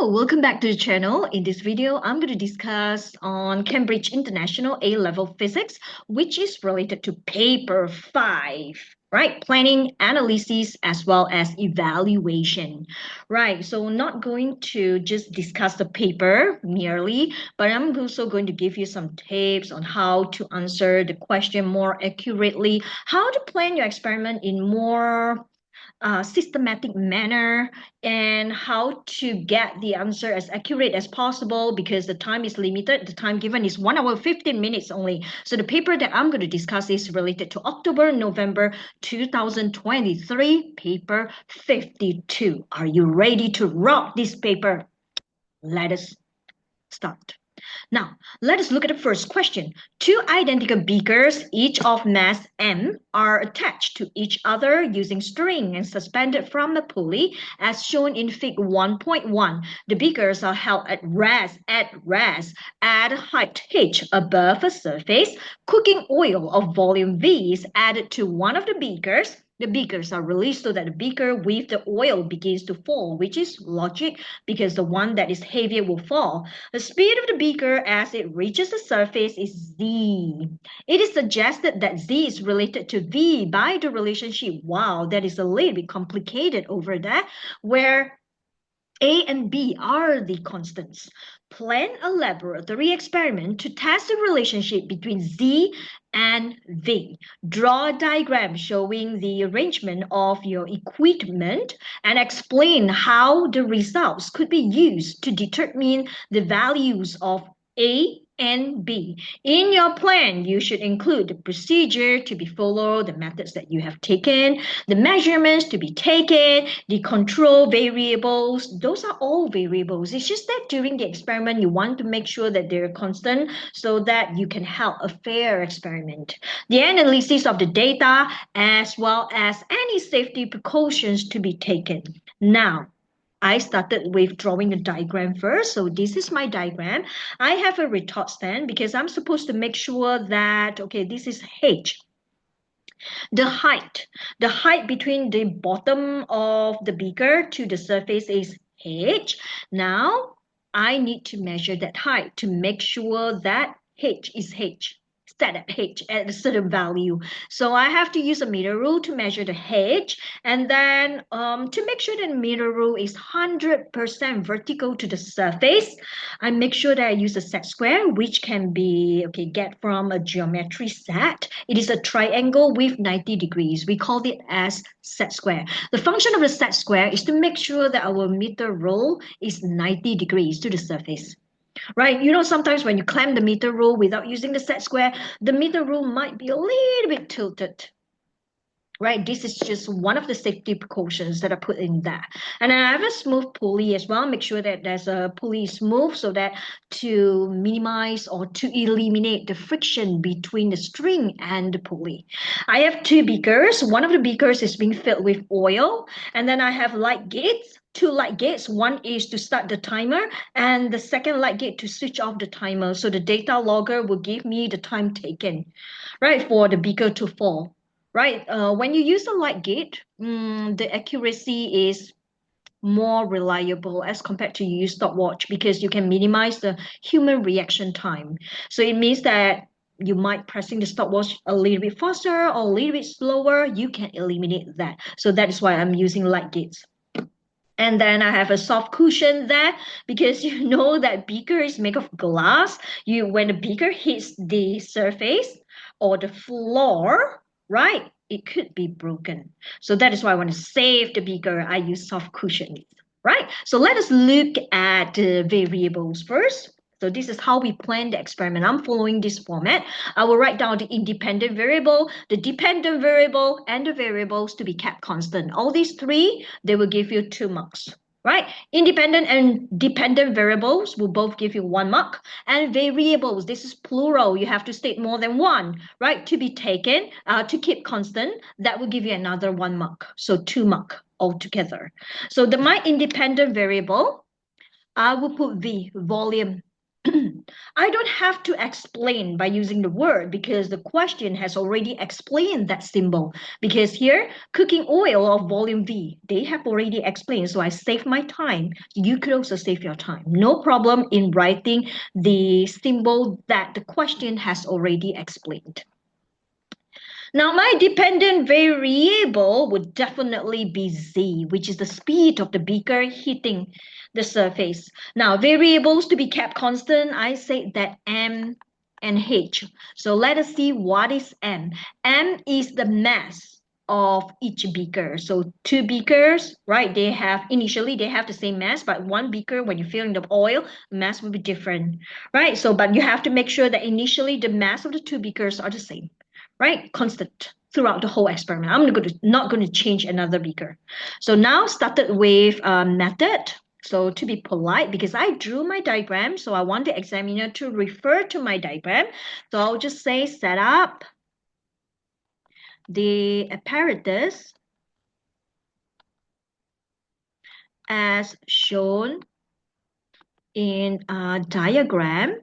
Hello, welcome back to the channel. In this video, I'm going to discuss on Cambridge International A-Level Physics, which is related to paper 5, right? Planning, analysis, as well as evaluation, right? So not going to just discuss the paper merely, but I'm also going to give you some tips on how to answer the question more accurately, how to plan your experiment in more systematic manner, and how to get the answer as accurate as possible because the time is limited. The time given is 1 hour 15 minutes only. So the paper that I'm going to discuss is related to October-November 2023, paper 52. Are you ready to rock this paper? Let us start. Now, let us look at the first question. Two identical beakers, each of mass m, are attached to each other using string and suspended from a pulley, as shown in Fig 1.1. The beakers are held at rest at height h above a surface. Cooking oil of volume V is added to one of the beakers. The beakers are released so that the beaker with the oil begins to fall, which is logic because the one that is heavier will fall. The speed of the beaker as it reaches the surface is z. It is suggested that z is related to v by the relationship. Wow, that is a little bit complicated over there, where a and B are the constants. Plan a laboratory experiment to test the relationship between Z and V. Draw a diagram showing the arrangement of your equipment and explain how the results could be used to determine the values of A and B. In your plan, you should include the procedure to be followed, the methods that you have taken, the measurements to be taken, the control variables. Those are all variables. It's just that during the experiment, you want to make sure that they're constant so that you can have a fair experiment. The analysis of the data as well as any safety precautions to be taken. Now, I started with drawing a diagram first. So this is my diagram. I have a retort stand because I'm supposed to make sure that, okay, this is H. The height between the bottom of the beaker to the surface is H. Now, I need to measure that height to make sure that H is H. Set at H at a certain value. So I have to use a meter rule to measure the H, and then to make sure that the meter rule is 100% vertical to the surface, I make sure that I use a set square, which can be get from a geometry set. It is a triangle with 90 degrees. We call it as set square. The function of the set square is to make sure that our meter rule is 90 degrees to the surface. Right, sometimes when you clamp the meter rule without using the set square, the meter rule might be a little bit tilted. Right, this is just one of the safety precautions that I put in there. And I have a smooth pulley as well. Make sure that there's a pulley smooth so that to minimize or to eliminate the friction between the string and the pulley. I have two beakers. One of the beakers is being filled with oil, and then I have light gates. Two light gates. One is to start the timer, and the second light gate to switch off the timer. So the data logger will give me the time taken, right, for the beaker to fall. Right, when you use a light gate, the accuracy is more reliable as compared to use stopwatch because you can minimize the human reaction time. So it means that you might pressing the stopwatch a little bit faster or a little bit slower. You can eliminate that. So that is why I'm using light gates. And then I have a soft cushion there because you know that beaker is made of glass. When the beaker hits the surface or the floor, right, it could be broken. So that is why I want to save the beaker. I use soft cushions, right? So let us look at the variables first. So this is how we plan the experiment. I'm following this format. I will write down the independent variable, the dependent variable, and the variables to be kept constant. All these three, they will give you 2 marks. Right? Independent and dependent variables will both give you 1 mark. And variables, this is plural. You have to state more than one, right? To be taken, to keep constant, that will give you another 1 mark. So 2 mark altogether. So my independent variable, I will put V, volume. I don't have to explain by using the word because the question has already explained that symbol. Because here, cooking oil of volume V, they have already explained. So I save my time. You could also save your time. No problem in writing the symbol that the question has already explained. Now, my dependent variable would definitely be Z, which is the speed of the beaker hitting the surface. Now, variables to be kept constant, I say that M and H. So let us see what is M. M is the mass of each beaker. So two beakers, right? Initially they have the same mass, but one beaker, when you fill in the oil, the mass will be different, right? So, but you have to make sure that initially the mass of the two beakers are the same, right? Constant throughout the whole experiment. I'm not going to change another beaker. So now started with method. So to be polite, because I drew my diagram, so I want the examiner to refer to my diagram. So I'll just say set up the apparatus as shown in a diagram.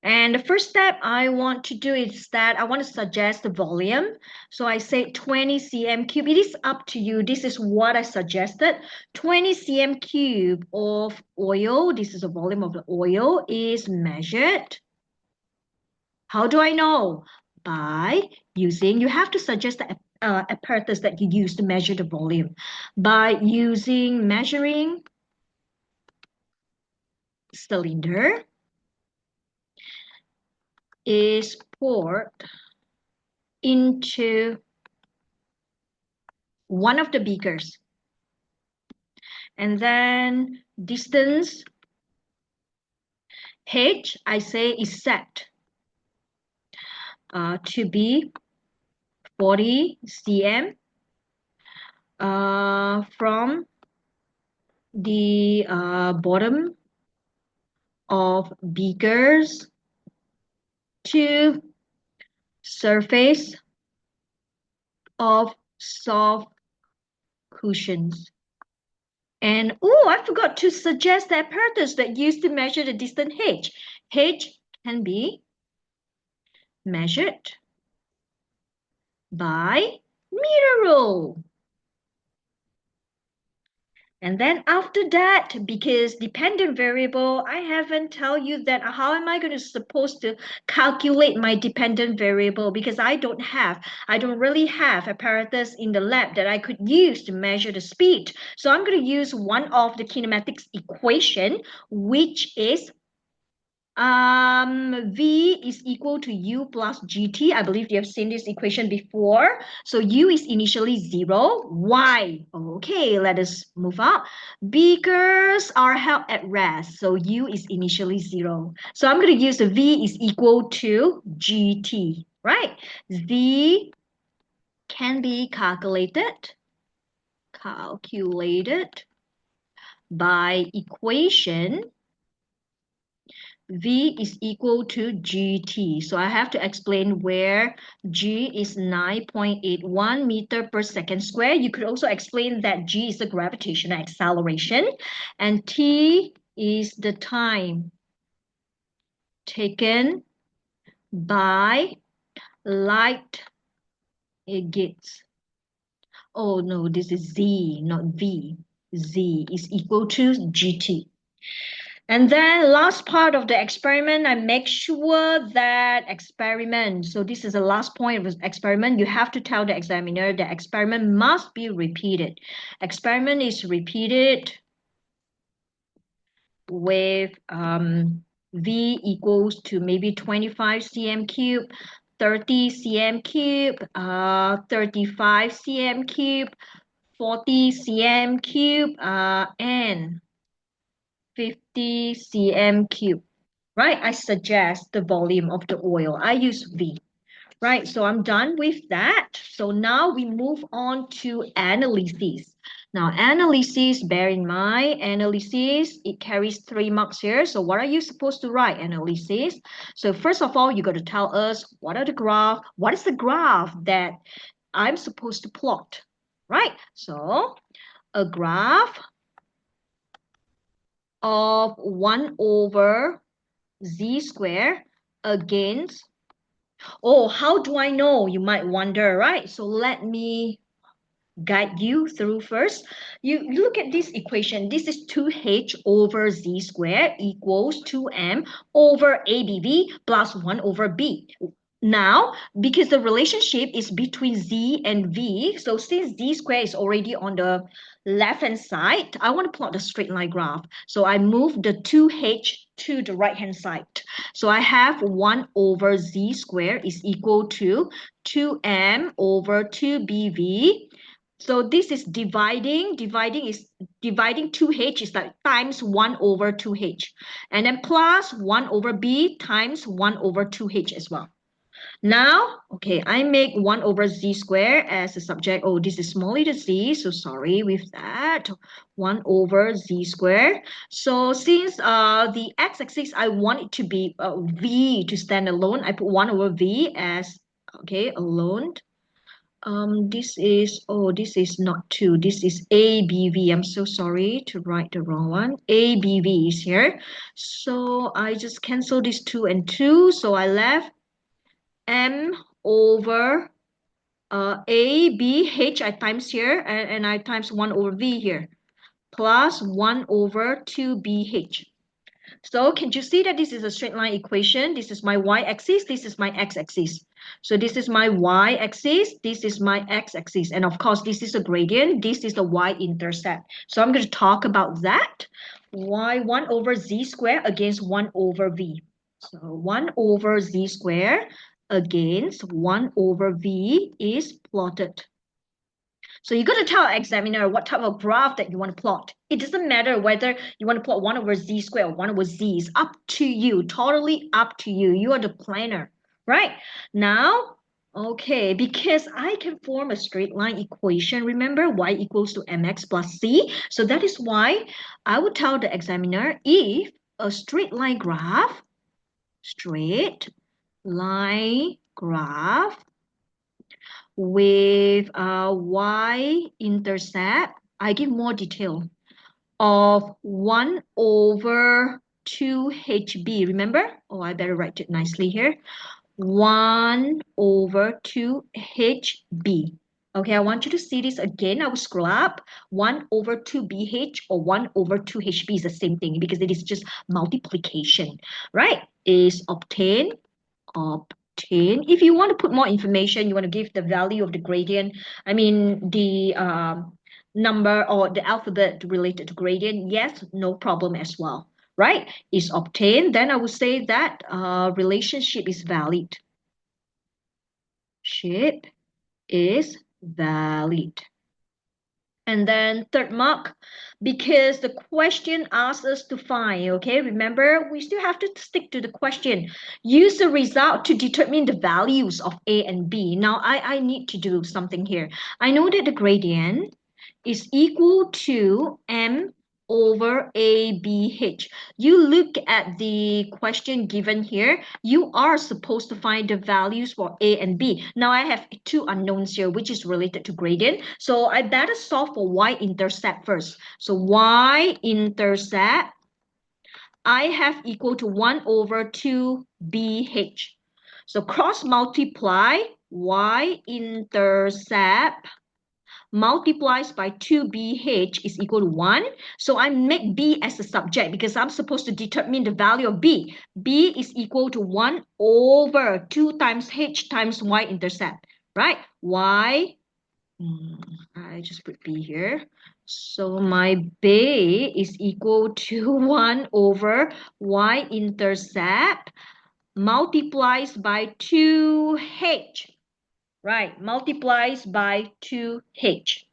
And the first step I want to do is that I want to suggest the volume. So I say 20 cm cube. It is up to you. This is what I suggested. 20 cm cube of oil. This is the volume of the oil is measured. How do I know? By using, you have to suggest the apparatus that you use to measure the volume. By using measuring cylinder is poured into one of the beakers. And then distance H, I say, is set to be 40 cm from the bottom of beakers to surface of soft cushions. And oh, I forgot to suggest the apparatus that used to measure the distance H. H can be measured by meter rule. And then after that, because dependent variable, I haven't tell you that how am I going to supposed to calculate my dependent variable because I don't really have apparatus in the lab that I could use to measure the speed. So I'm going to use one of the kinematics equation, which is V is equal to U plus GT. I believe you have seen this equation before. So U is initially 0. Why? Okay, let us move on. Beakers are held at rest. So U is initially 0. So I'm going to use the V is equal to GT, right? Z can be calculated by equation V is equal to GT. So I have to explain where G is 9.81 meter per second square. You could also explain that G is the gravitational acceleration and T is the time taken by light it gets. Oh no, this is Z, not V. Z is equal to GT. And then last part of the experiment, I make sure that experiment. So this is the last point of the experiment. You have to tell the examiner the experiment must be repeated. Experiment is repeated with V equals to maybe 25 cm cube, 30 cm cube, 35 cm cube, 40 cm cube, and 50 cm cube, right? I suggest the volume of the oil. I use V, right? So I'm done with that. So now we move on to analysis. Now, analysis, bear in mind, analysis, it carries 3 marks here. So what are you supposed to write, analysis? So first of all, you got to tell us what are the graph, what is the graph that I'm supposed to plot, right? So a graph of 1 over z square against, oh, how do I know? You might wonder, right? So let me guide you through first. You look at this equation. This is 2h over z squared equals 2m over ABV plus 1 over b. Now, because the relationship is between z and v, so since z squared is already on the left-hand side, I want to plot the straight line graph. So I move the 2h to the right-hand side. So I have 1 over z squared is equal to 2m over 2bv. So this is dividing 2h is like times 1 over 2h. And then plus 1 over b times 1 over 2h as well. Now, okay, I make 1 over z squared as a subject. Oh, this is small little z, so sorry with that. 1 over z squared. So since the x-axis, I want it to be v to stand alone, I put 1 over v as, okay, alone. This is not 2. This is ABV. I'm so sorry to write the wrong one. ABV is here. So I just cancel this 2 and 2. So I left M over ABH I times here and I times 1 over V here plus 1 over 2BH. So can you see that this is a straight line equation? This is my y-axis, this is my x-axis. So this is my y-axis, this is my x-axis. And of course, this is a gradient, this is the y-intercept. So I'm going to talk about that. Y1 over z squared against 1 over v. So 1 over z squared against 1 over v is plotted. So you got to tell an examiner what type of graph that you want to plot. It doesn't matter whether you want to plot 1 over z squared or 1 over z. It's up to you, totally up to you. You are the planner, right? Now, okay, because I can form a straight line equation, remember y equals to mx plus c. So that is why I would tell the examiner if a straight line graph with y-intercept, I give more detail of 1 over 2hb. Remember? Oh, I better write it nicely here. 1 over 2hb. Okay, I want you to see this again. I will scroll up. 1 over 2bh or 1 over 2hb is the same thing because it is just multiplication, right? Is obtained. If you want to put more information, you want to give the value of the gradient, I mean the number or the alphabet related to gradient, yes, no problem as well, right? Is obtained, then I would say that relationship is valid. Shape is valid. And then third mark, because the question asks us to find, okay, remember, we still have to stick to the question. Use the result to determine the values of A and B. Now, I need to do something here. I know that the gradient is equal to M over ABH. You look at the question given here, you are supposed to find the values for A and B. Now I have two unknowns here, which is related to gradient. So I better solve for y-intercept first. So y-intercept, I have equal to 1 over 2BH. So cross multiply y-intercept multiplies by 2BH is equal to 1. So I make B as a subject because I'm supposed to determine the value of B. B is equal to 1 over 2 times H times Y-intercept, right? Y, I just put B here. So my B is equal to 1 over Y-intercept multiplies by 2H. Right, multiplies by 2h.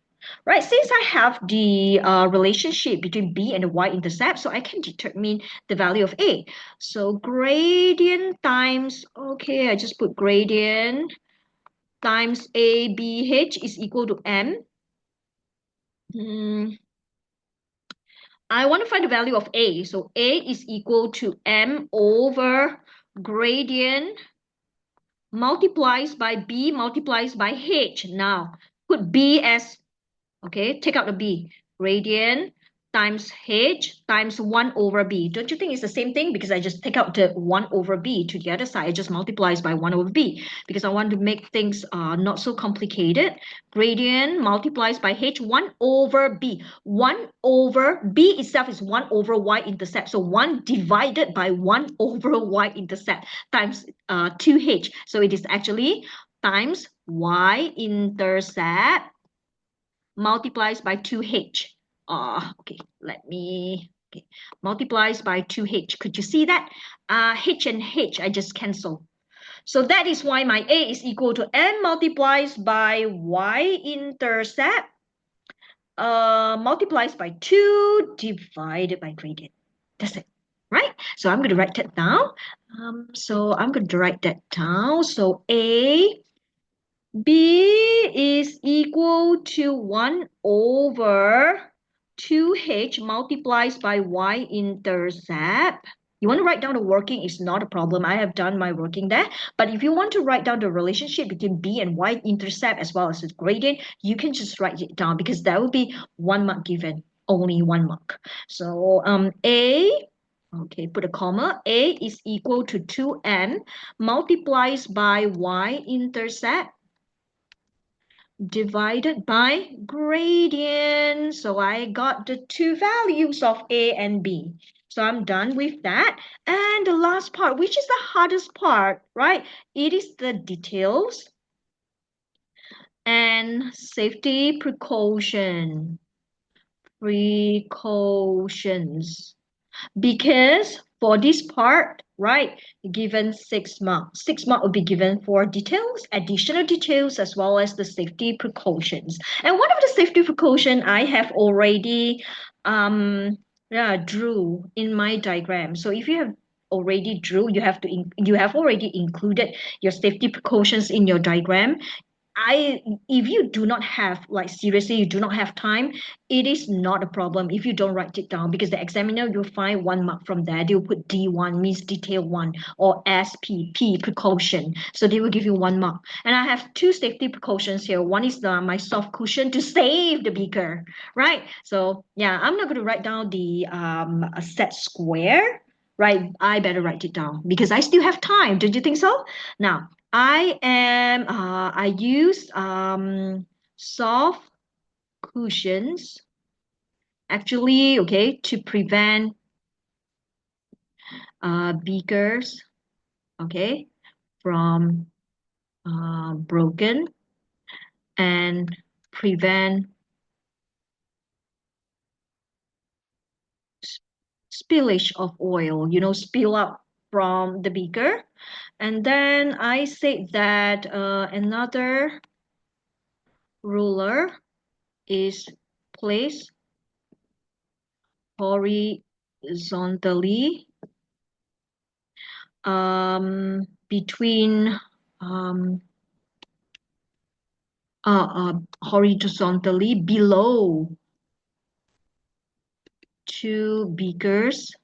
Right, since I have the relationship between b and the y-intercept, so I can determine the value of a. So gradient times, okay, I just put gradient times abh is equal to m. I want to find the value of a. So a is equal to m over gradient multiplies by b multiplies by h. Now, put b as, okay, take out the b. Gradient times H times 1 over B. Don't you think it's the same thing? Because I just take out the 1 over B to the other side. It just multiplies by 1 over B because I want to make things not so complicated. Gradient multiplies by H 1 over B. 1 over B itself is 1 over y-intercept. So 1 divided by 1 over y-intercept times 2H. So it is actually times y-intercept multiplies by 2H. Okay, okay, multiplies by 2H. Could you see that? H and H, I just cancel. So that is why my A is equal to M multiplies by y-intercept multiplies by 2 divided by gradient. That's it, right? So I'm going to write that down. So A B is equal to 1 over 2H multiplies by y-intercept. You want to write down the working is not a problem. I have done my working there. But if you want to write down the relationship between B and y-intercept as well as the gradient, you can just write it down because that will be 1 mark given, only 1 mark. So okay, put a comma. A is equal to 2m multiplies by y-intercept divided by gradient. So I got the two values of A and B. So I'm done with that. And the last part, which is the hardest part, right? It is the details and safety precautions. Because for this part, right, given 6 marks. 6 marks will be given for details, additional details, as well as the safety precautions. And one of the safety precaution I have already drew in my diagram. So if you have already drew, you have already included your safety precautions in your diagram. If you do not have, like, seriously, you do not have time, it is not a problem if you don't write it down, because the examiner will find 1 mark from there. They'll put D1 means detail 1 or SPP precaution. So they will give you 1 mark. And I have two safety precautions here. One is my soft cushion to save the beaker, right? So yeah, I'm not going to write down the set square, right? I better write it down because I still have time. Don't you think so? Now, I use soft cushions actually, okay, to prevent beakers, okay, from broken and prevent spillage of oil, spill out from the beaker. And then I say that another ruler is placed horizontally between horizontally below two beakers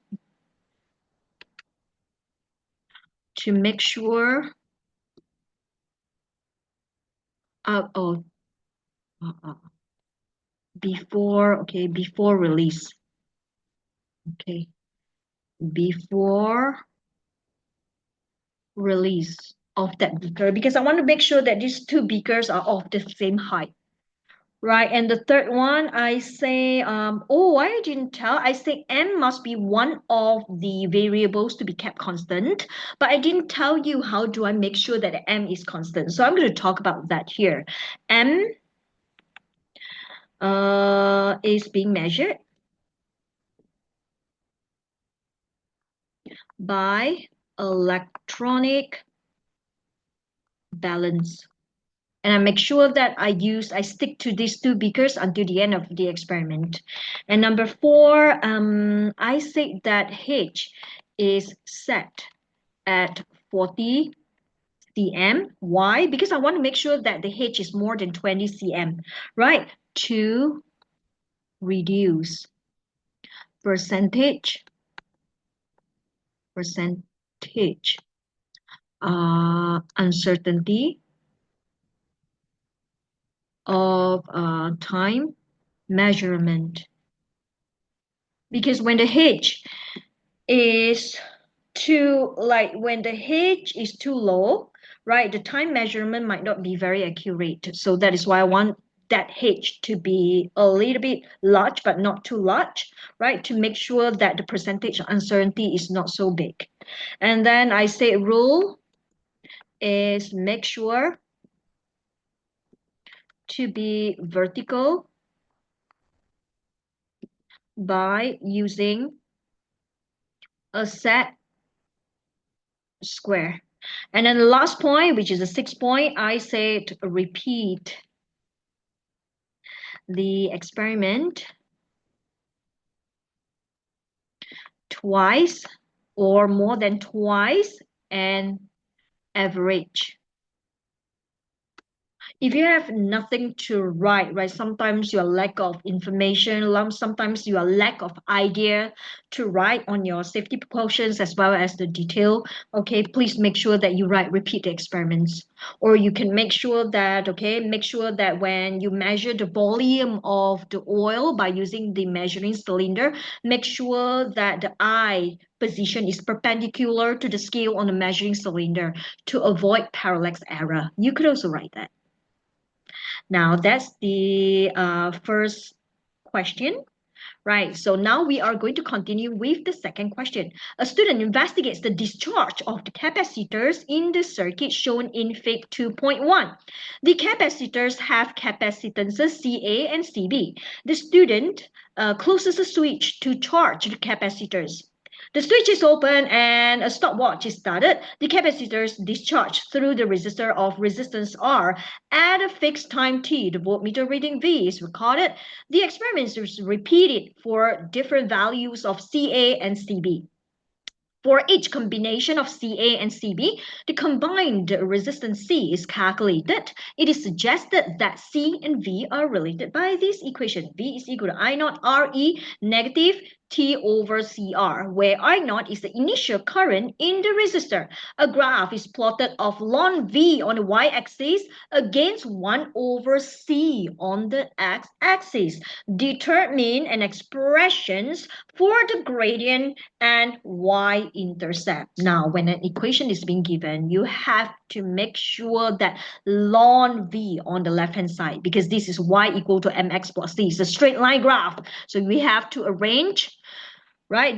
to make sure oh before release, okay, before release of that beaker, because I want to make sure that these two beakers are of the same height. Right, and the third one, I say, I didn't tell. I say M must be one of the variables to be kept constant, but I didn't tell you how do I make sure that M is constant. So I'm going to talk about that here. M is being measured by electronic balance. And I make sure that I stick to these two beakers until the end of the experiment. And number 4, I say that H is set at 40 cm. Why? Because I want to make sure that the H is more than 20 cm, right? To reduce percentage uncertainty of time measurement. because when the H is when the H is too low, right, the time measurement might not be very accurate. So that is why I want that H to be a little bit large, but not too large, right, to make sure that the percentage of uncertainty is not so big. And then I say rule is make sure to be vertical by using a set square. And then the last point, which is the 6th point, I said repeat the experiment twice or more than twice and average. If you have nothing to write, right, sometimes your lack of information, sometimes your lack of idea to write on your safety precautions as well as the detail, okay, please make sure that you repeat the experiments. Or you can make sure that, okay, make sure that when you measure the volume of the oil by using the measuring cylinder, make sure that the eye position is perpendicular to the scale on the measuring cylinder to avoid parallax error. You could also write that. Now that's the first question. Right, so now we are going to continue with the second question. A student investigates the discharge of the capacitors in the circuit shown in Fig 2.1. The capacitors have capacitances CA and CB. The student closes a switch to charge the capacitors. The switch is open and a stopwatch is started. The capacitors discharge through the resistor of resistance R at a fixed time t. The voltmeter reading V is recorded. The experiment is repeated for different values of CA and CB. For each combination of CA and CB, the combined resistance C is calculated. It is suggested that C and V are related by this equation. V is equal to I naught RE negative T over CR, where I naught is the initial current in the resistor. A graph is plotted of ln V on the y-axis against 1 over C on the x-axis. Determine an expressions for the gradient and y-intercept. Now, when an equation is being given, you have to make sure that ln V on the left-hand side, because this is y equal to mx plus c. It's a straight line graph. So we have to arrange, right?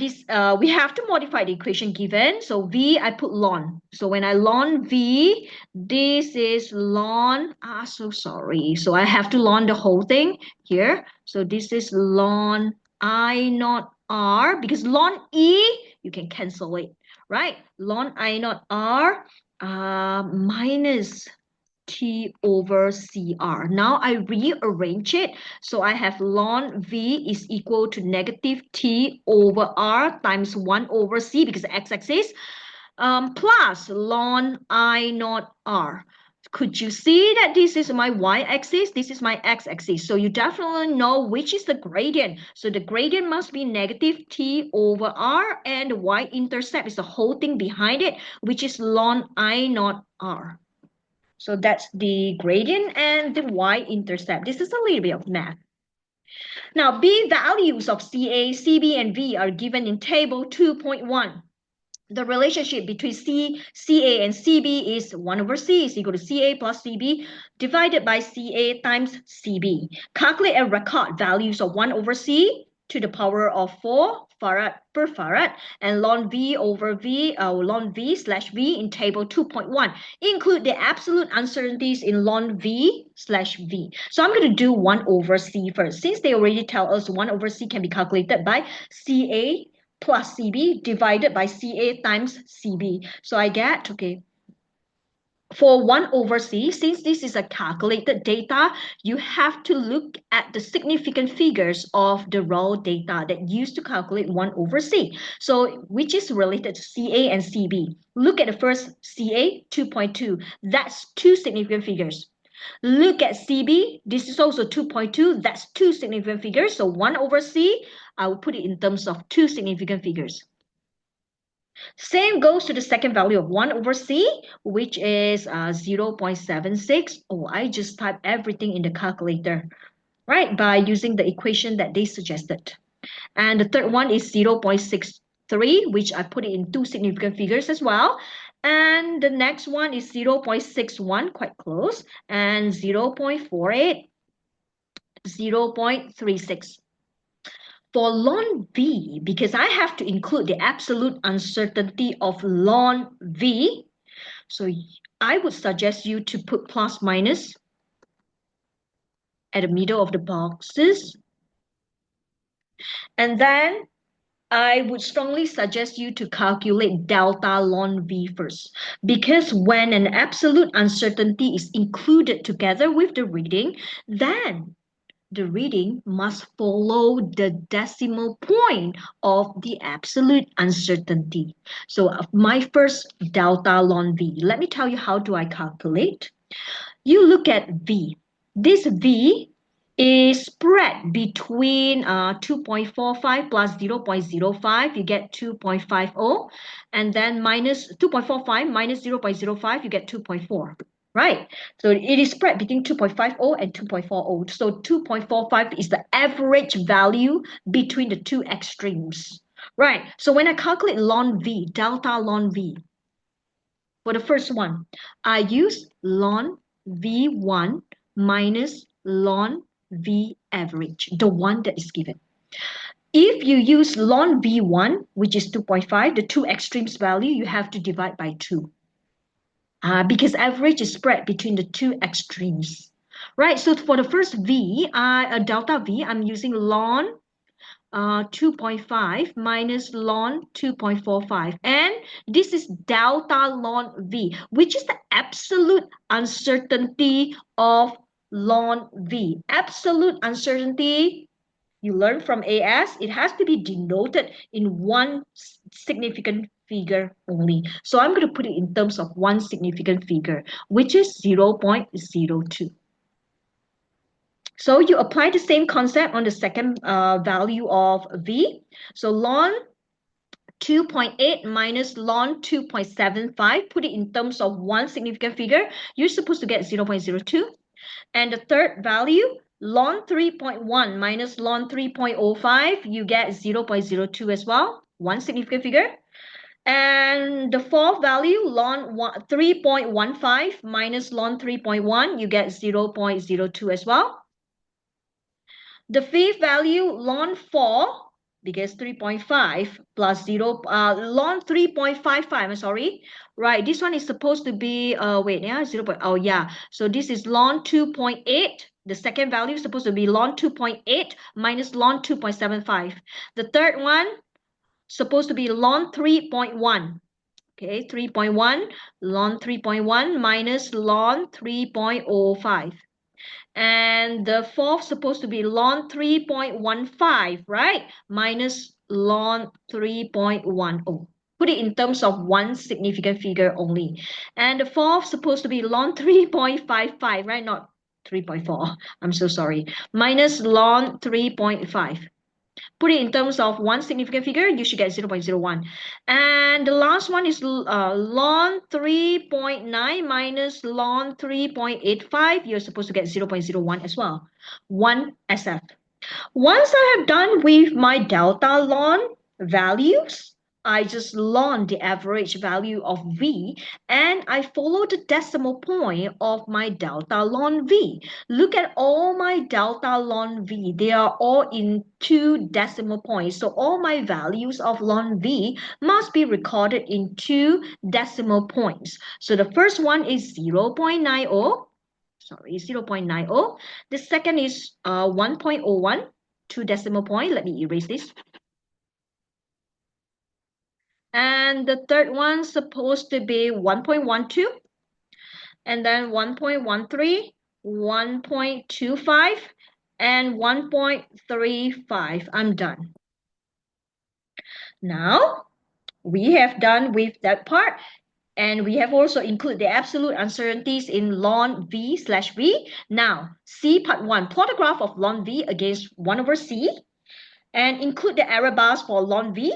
We have to modify the equation given. So V, I put ln. So when I ln V, this is ln, so sorry. So I have to ln the whole thing here. So this is ln I naught R, because ln E, you can cancel it, right? Ln I naught R minus T over CR. Now I rearrange it. So I have ln V is equal to negative T over R times 1 over C, because the x-axis, plus ln I naught R. Could you see that this is my y-axis, this is my x-axis? So you definitely know which is the gradient. So the gradient must be negative T over R, and the y-intercept is the whole thing behind it, which is ln I naught R. So that's the gradient and the y-intercept. This is a little bit of math. Now, B values of CA, CB, and V are given in table 2.1. The relationship between CA, and CB is 1 over C is equal to CA plus CB divided by CA times CB. Calculate and record values of 1 over C to the power of 4 farad per farad and ln V over V, ln V slash V in table 2.1. Include the absolute uncertainties in ln V slash V. So I'm going to do 1 over C first. Since they already tell us 1 over C can be calculated by CA plus CB divided by CA times CB. So I get, okay, for 1 over C, since this is a calculated data, you have to look at the significant figures of the raw data that used to calculate 1 over C. So which is related to CA and CB. Look at the first CA, 2.2. That's 2 significant figures. Look at CB. This is also 2.2. That's 2 significant figures. So 1 over C, I will put it in terms of 2 significant figures. Same goes to the second value of 1 over C, which is 0.76. Oh, I just typed everything in the calculator, right? By using the equation that they suggested. And the third one is 0.63, which I put it in two significant figures as well. And the next one is 0.61, quite close, and 0.48, 0.36. For ln V, because I have to include the absolute uncertainty of ln V, so I would suggest you to put plus minus at the middle of the boxes. And then I would strongly suggest you to calculate delta ln V first, because when an absolute uncertainty is included together with the reading, then the reading must follow the decimal point of the absolute uncertainty. So my first delta ln V, let me tell you how do I calculate. You look at V. This V is spread between 2.45 plus 0.05, you get 2.50, and then minus 2.45 minus 0.05, you get 2.4. Right, so it is spread between 2.50 and 2.40. So 2.45 is the average value between the two extremes. Right, so when I calculate ln V, delta ln V, for the first one, I use ln V1 minus ln V average, the one that is given. If you use ln V1, which is 2.5, the two extremes value, you have to divide by 2. Because average is spread between the two extremes. Right, so for the first V, delta V, I'm using ln 2.5 minus ln 2.45, and this is delta ln V, which is the absolute uncertainty of ln V. Absolute uncertainty, you learn from AS, it has to be denoted in one significant figure only. So I'm going to put it in terms of one significant figure, which is 0.02. So you apply the same concept on the second value of V. So ln 2.8 minus ln 2.75, put it in terms of one significant figure, you're supposed to get 0.02. And the third value, ln 3.1 minus ln 3.05, you get 0.02 as well, one significant figure. And the fourth value, ln 3.15 minus ln 3.1, you get 0.02 as well. The fifth value, ln 4, because 3.5 plus 0, ln 3.55, I'm sorry. Right, this one is supposed to be, wait, yeah, 0. Oh, yeah. So this is ln 2.8. The second value is supposed to be ln 2.8 minus ln 2.75. The third one, supposed to be ln 3.1. Okay, 3.1, ln 3.1 minus ln 3.05. And the fourth supposed to be ln 3.15, right? Minus ln 3.10. Put it in terms of one significant figure only. And the fourth supposed to be ln 3.55, right? Not 3.4. I'm so sorry. Minus ln 3.5. Put it in terms of one significant figure, you should get 0.01. And the last one is ln 3.9 minus ln 3.85. You're supposed to get 0.01 as well. 1 SF. Once I have done with my delta ln values, I just ln the average value of V, and I follow the decimal point of my delta ln V. Look at all my delta ln V. They are all in two decimal points. So all my values of ln V must be recorded in two decimal points. So the first one is 0.90. Sorry, 0.90. The second is 1.01, two decimal point. Let me erase this. And the third one's supposed to be 1.12, and then 1.13, 1.25, and 1.35. I'm done. Now, we have done with that part. And we have also included the absolute uncertainties in ln V/V. Now, C part 1, plot a graph of ln V against 1 over C, and include the error bars for ln V.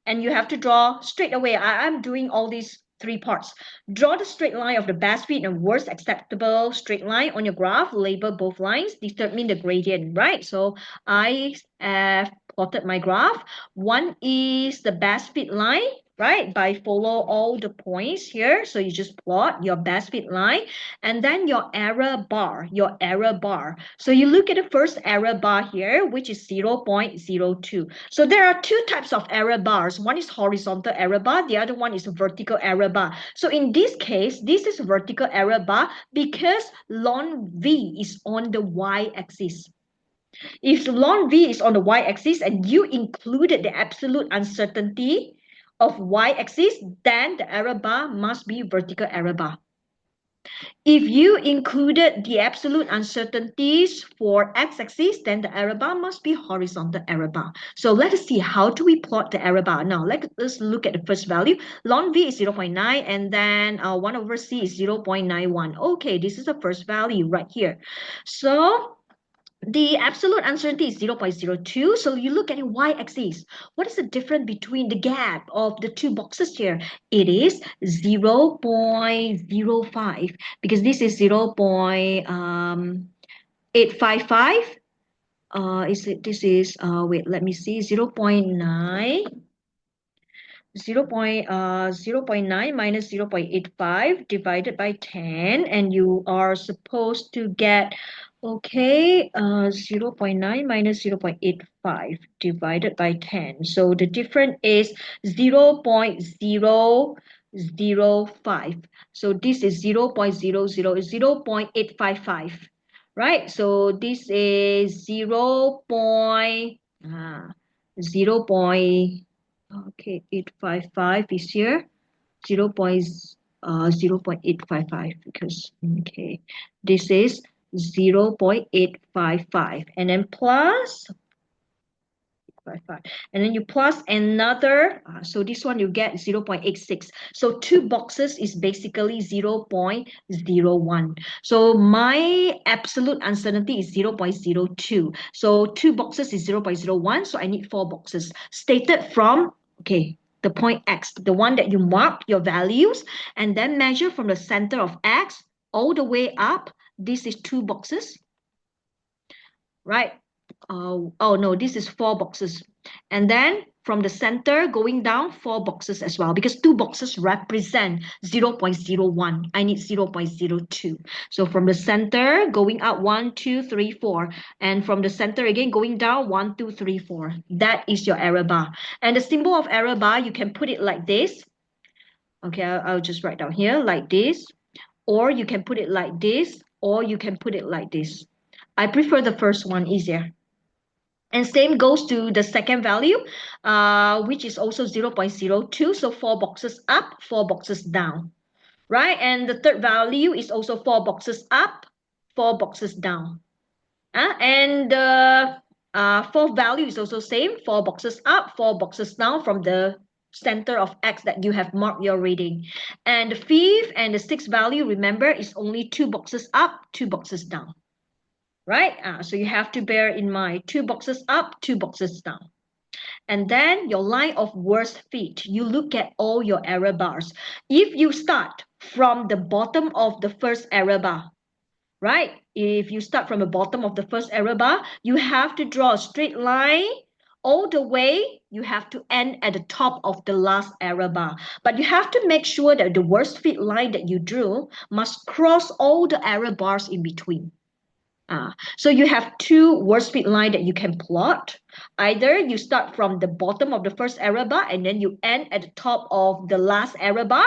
And you have to draw straight away. I'm doing all these three parts. Draw the straight line of the best fit and worst acceptable straight line on your graph. Label both lines. Determine the gradient, right? So I have plotted my graph. One is the best fit line, right? By follow all the points here. So you just plot your best fit line and then your error bar, So you look at the first error bar here, which is 0.02. So there are two types of error bars. One is horizontal error bar. The other one is a vertical error bar. So in this case, this is vertical error bar because ln V is on the y-axis. If ln V is on the y-axis and you included the absolute uncertainty of y-axis, then the error bar must be vertical error bar. If you included the absolute uncertainties for x-axis, then the error bar must be horizontal error bar. So let us see, how do we plot the error bar? Now let's look at the first value. Ln V is 0.9 and then 1 over C is 0.91. Okay, this is the first value right here. So the absolute uncertainty is 0.02. So you look at the y-axis. What is the difference between the gap of the two boxes here? It is 0.05 because this is 0.855. Wait, let me see, 0.9. 0.9 minus 0.85 divided by 10, and you are supposed to get, okay, 0.9 minus 0.85 divided by 10. So the difference is 0.005. So this is 0.855, right? So this is 0. Okay, 855 is here, 0.855 because, okay, this is 0.855 and then plus 55. And then you plus another, so this one you get 0.86. So two boxes is basically 0.01. So my absolute uncertainty is 0.02. So two boxes is 0.01. So I need four boxes stated from, okay, the point X, the one that you mark your values, and then measure from the center of X all the way up. This is two boxes, right? Oh no, this is four boxes. And then from the center going down, four boxes as well, because two boxes represent 0.01. I need 0.02. So from the center going up, 1, 2, 3, 4. And from the center again going down, 1, 2, 3, 4. That is your error bar. And the symbol of error bar, you can put it like this. Okay, I'll just write down here like this. Or you can put it like this, or you can put it like this. I prefer the first one, easier. And same goes to the second value, which is also 0.02. So four boxes up, four boxes down, right? And the third value is also four boxes up, four boxes down. And the fourth value is also same, four boxes up, four boxes down from the center of X that you have marked your reading. And the fifth and the sixth value, remember, is only two boxes up, two boxes down. Right? So you have to bear in mind, two boxes up, two boxes down. And then your line of worst fit, you look at all your error bars. If you start from the bottom of the first error bar, right? If you start from the bottom of the first error bar, you have to draw a straight line all the way. You have to end at the top of the last error bar. But you have to make sure that the worst fit line that you drew must cross all the error bars in between. So you have two worst fit line that you can plot. Either you start from the bottom of the first error bar and then you end at the top of the last error bar,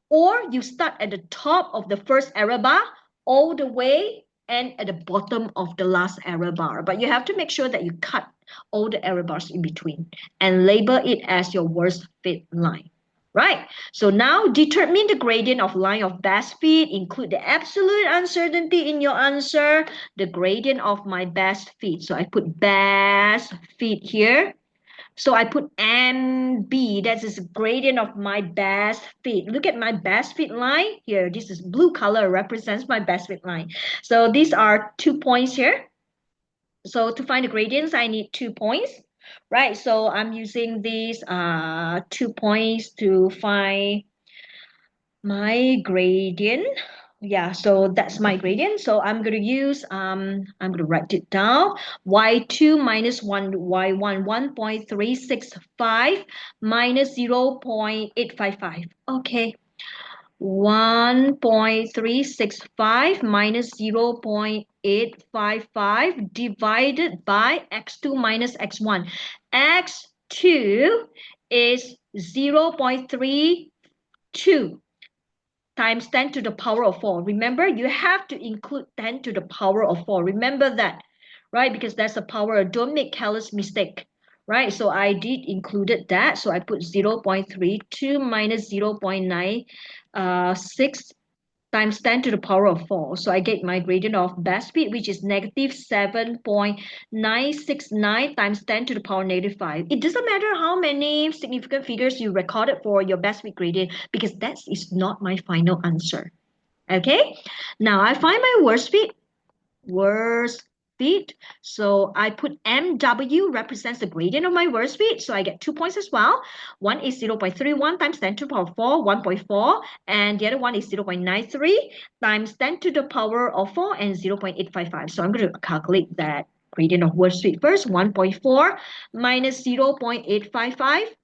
or you start at the top of the first error bar all the way and at the bottom of the last error bar. But you have to make sure that you cut all the error bars in between and label it as your worst fit line. Right? So now determine the gradient of line of best fit. Include the absolute uncertainty in your answer. The gradient of my best fit. So I put best fit here. So I put MB. That is the gradient of my best fit. Look at my best fit line here. This is blue color, represents my best fit line. So these are 2 points here. So to find the gradients, I need 2 points. Right, so I'm using these 2 points to find my gradient. yeah, so that's my gradient. So I'm going to use, I'm going to write it down. Y2 minus 1, Y1, 1.365 minus 0.855. Okay. 1.365 minus 0.855 divided by x2 minus x1. X2 is 0.32 times 10 to the power of 4. Remember, you have to include 10 to the power of 4. Remember that, right? Because that's a power. Don't make careless mistake, right? So I did included that. So I put 0.32 minus 0.96 times 10 to the power of 4. So I get my gradient of best speed, which is negative 7.969 times 10 to the power negative 5. It doesn't matter how many significant figures you recorded for your best speed gradient because that is not my final answer. Okay, now I find my worst speed. Worst speed. So I put MW represents the gradient of my worst speed. So I get 2 points as well. One is 0.31 times 10 to the power 4, 1.4. And the other one is 0.93 times 10 to the power of 4 and 0.855. So I'm going to calculate that gradient of worst speed first. 1.4 minus 0.855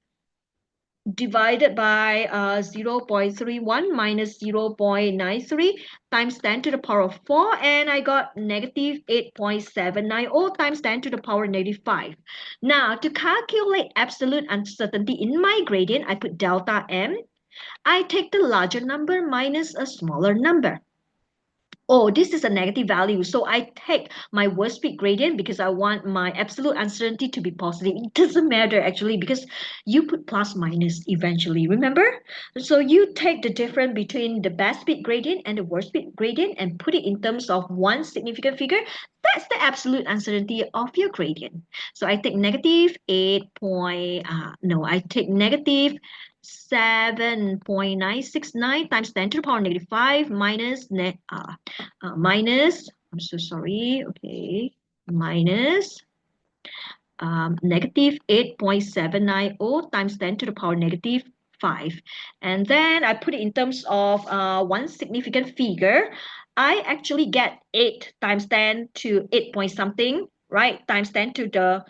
divided by 0.31 minus 0.93 times 10 to the power of 4, and I got negative 8.790 times 10 to the power negative 5. Now, to calculate absolute uncertainty in my gradient, I put delta M. I take the larger number minus a smaller number. Oh, this is a negative value. So I take my worst speed gradient because I want my absolute uncertainty to be positive. It doesn't matter actually because you put plus minus eventually, remember? So you take the difference between the best speed gradient and the worst speed gradient and put it in terms of one significant figure. That's the absolute uncertainty of your gradient. So I take negative 7.969 times 10 to the power negative 5 minus, I'm so sorry, okay, minus negative 8.790 times 10 to the power negative 5. And then I put it in terms of one significant figure. I actually get 8 times 10 to 8 point something, right? Times 10 to the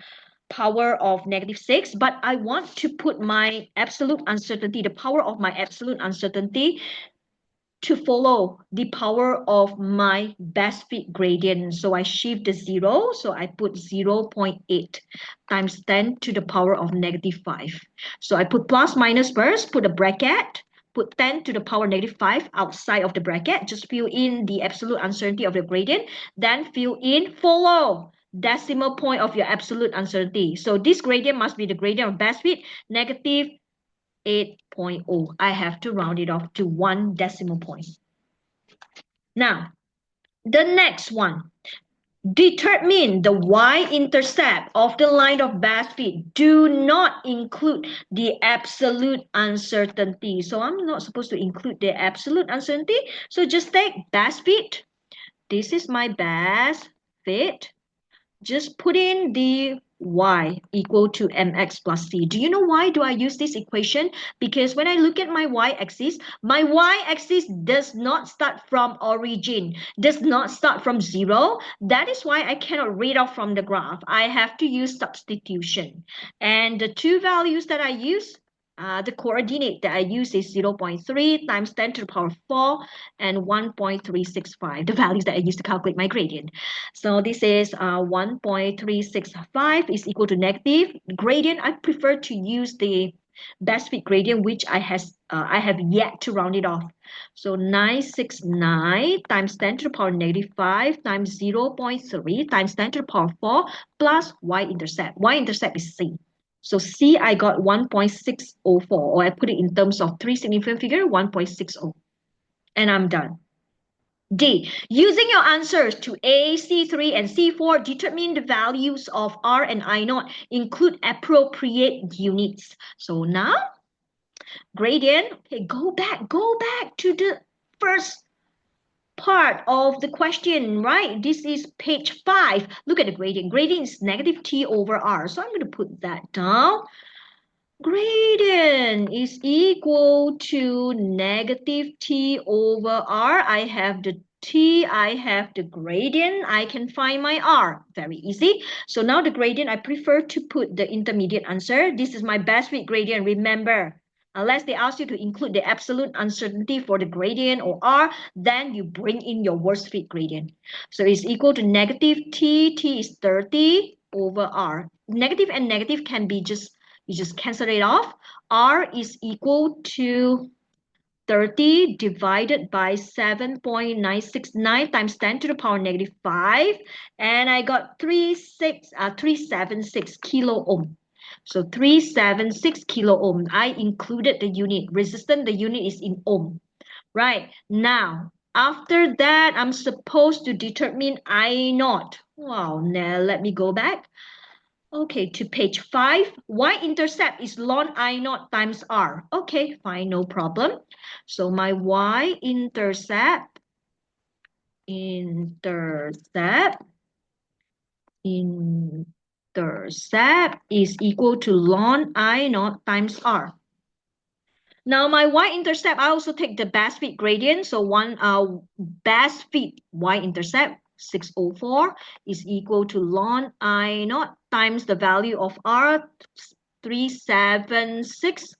power of negative 6. But I want to put my absolute uncertainty, the power of my absolute uncertainty to follow the power of my best fit gradient. So I shift the 0. So I put 0.8 times 10 to the power of negative 5. So I put plus minus first, put a bracket, put 10 to the power negative 5 outside of the bracket. Just fill in the absolute uncertainty of the gradient. Then fill in follow decimal point of your absolute uncertainty. So this gradient must be the gradient of best fit, negative 8.0. I have to round it off to 1 decimal point. Now, the next one. Determine the y-intercept of the line of best fit. Do not include the absolute uncertainty. So I'm not supposed to include the absolute uncertainty. So just take best fit. This is my best fit. Just put in the y equal to mx plus c. Do you know why do I use this equation? Because when I look at my y-axis does not start from origin, does not start from 0. That is why I cannot read off from the graph. I have to use substitution. And the two values that I use, the coordinate that I use is 0.3 times 10 to the power 4 and 1.365, the values that I use to calculate my gradient. So this is 1.365 is equal to negative. Gradient, I prefer to use the best fit gradient, which I have yet to round it off. So 969 times 10 to the power negative 5 times 0.3 times 10 to the power 4 plus y-intercept. Y-intercept is c. So C, I got 1.604, or I put it in terms of three significant figure, 1.60. And I'm done. D, using your answers to A, C3, and C4, determine the values of R and I naught, include appropriate units. So now, gradient, okay, go back to the first part of the question, right? This is page 5. Look at the gradient. Gradient is negative T over R. So I'm going to put that down. Gradient is equal to negative t over r. I have the t, I have the gradient. I can find my r. Very easy. So now the gradient, I prefer to put the intermediate answer. This is my best fit gradient. Remember, unless they ask you to include the absolute uncertainty for the gradient or r, then you bring in your worst fit gradient. So it's equal to negative t. T is 30 over r. Negative and negative can be you just cancel it off. R is equal to 30 divided by 7.969 times 10 to the power negative 5. And I got 376 kilo ohm. So 376 kilo ohm. I included the unit. Resistance, the unit is in ohm. Right. Now, after that, I'm supposed to determine I naught. Wow. Now, let me go back. Okay, to page 5, y-intercept is ln I naught times r. Okay, fine, no problem. So my y-intercept is equal to ln I naught times r. Now my y-intercept, I also take the best fit gradient. So best fit y-intercept 604 is equal to ln I naught times the value of r 376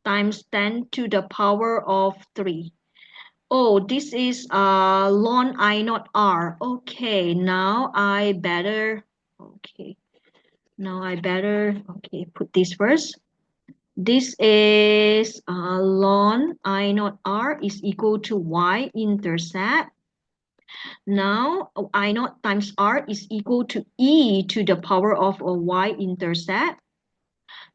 times 10 to the power of 3. Oh, this is ln I naught r. Okay, now I better put this first. This is ln I naught r is equal to y-intercept. Now I naught times r is equal to e to the power of a y-intercept.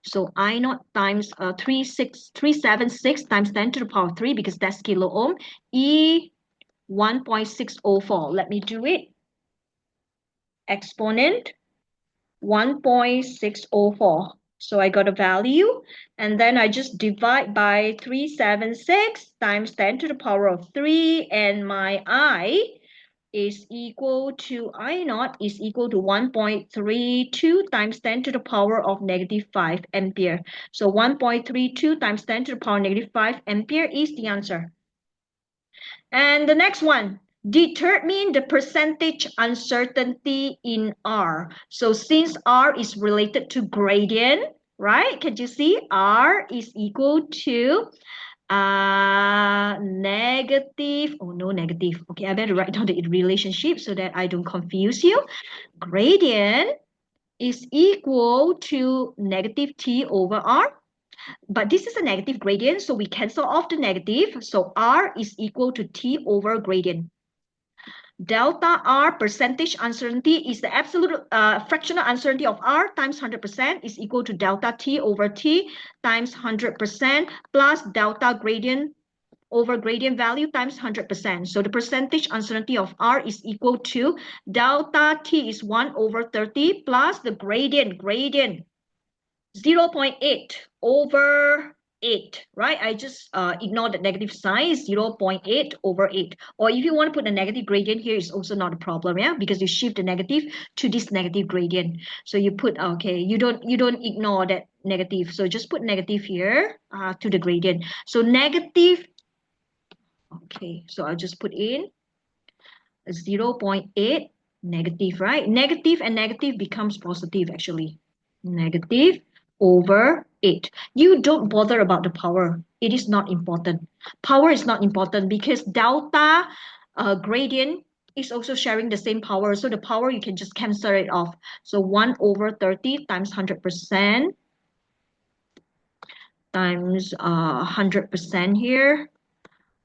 So I naught times 376 times 10 to the power 3 because that's kilo ohm. E 1.604. Let me do it. Exponent 1.604. So I got a value, and then I just divide by 376 times 10 to the power of 3, and my I naught is equal to 1.32 times 10 to the power of negative 5 ampere. So 1.32 times 10 to the power negative 5 ampere is the answer. And the next one, determine the percentage uncertainty in R. So since R is related to gradient, right? Can you see R is equal to negative, oh no, negative. Okay, I better write down the relationship so that I don't confuse you. Gradient is equal to negative T over R. But this is a negative gradient, so we cancel off the negative. So R is equal to T over gradient. Delta R percentage uncertainty is the absolute fractional uncertainty of R times 100% is equal to delta T over T times 100% plus delta gradient over gradient value times 100%. So the percentage uncertainty of R is equal to delta T is 1 over 30 plus the gradient 0.8 over 8, right? I just ignore the negative sign, 0.8 over 8. Or if you want to put a negative gradient here, it's also not a problem, yeah? Because you shift the negative to this negative gradient. So you put, okay, you don't ignore that negative. So just put negative here to the gradient. So negative, okay, so I'll just put in 0.8 negative, right? Negative and negative becomes positive actually. Negative over 8. You don't bother about the power. It is not important. Power is not important because delta gradient is also sharing the same power. So the power, you can just cancel it off. So 1 over 30 times 100% times 100% here.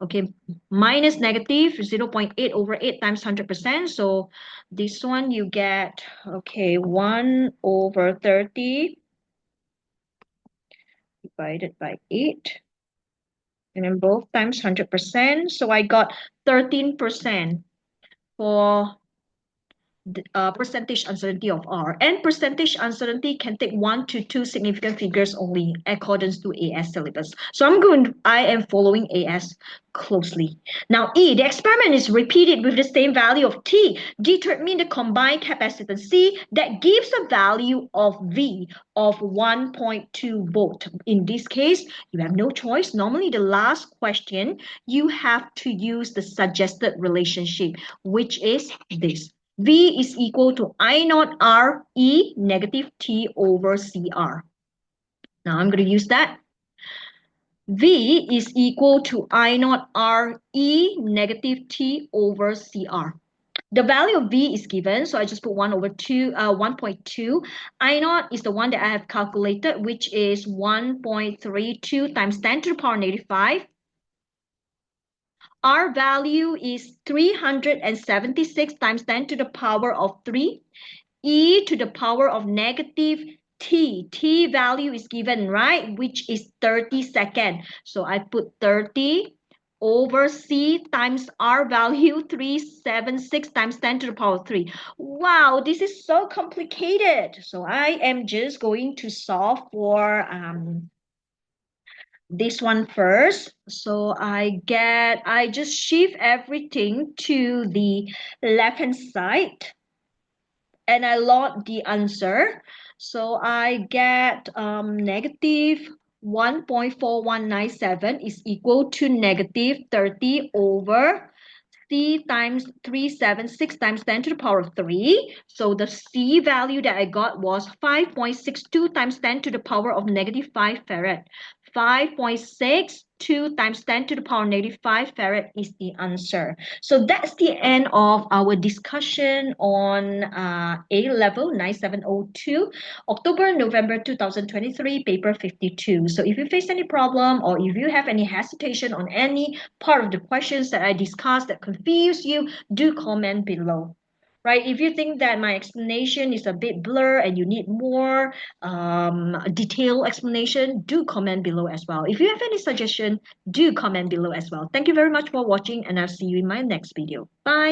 Okay, minus negative 0.8 over 8 times 100%. So this one you get, okay, 1 over 30 divided by 8. And then both times 100%. So I got 13% for percentage uncertainty of R. And percentage uncertainty can take 1 to 2 significant figures only according to AS syllabus. So I am following AS closely. Now E, the experiment is repeated with the same value of T. Determine the combined capacitance C that gives a value of V of 1.2 volt. In this case, you have no choice. Normally, the last question, you have to use the suggested relationship, which is this. V is equal to I naught R E negative T over CR. Now I'm going to use that. V is equal to I naught R E negative T over CR. The value of V is given, so I just put 1/2, 1.2. I naught is the one that I have calculated, which is 1.32 times 10 to the power negative 5. R value is 376 times 10 to the power of 3. E to the power of negative T. T value is given, right? Which is 30 seconds. So I put 30 over C times R value 376 times 10 to the power 3. Wow, this is so complicated. So I am just going to solve for this one first. So I just shift everything to the left hand side and I log the answer. So I get negative 1.4197 is equal to negative 30 over C times 376 times 10 to the power of 3. So the C value that I got was 5.62 times 10 to the power of negative 5 farad. 5.62 times 10 to the power negative 5 farad is the answer. So that's the end of our discussion on A level 9702, October, November 2023, paper 52. So if you face any problem or if you have any hesitation on any part of the questions that I discussed that confuse you, do comment below. Right? If you think that my explanation is a bit blur and you need more detailed explanation, do comment below as well. If you have any suggestion, do comment below as well. Thank you very much for watching and I'll see you in my next video. Bye.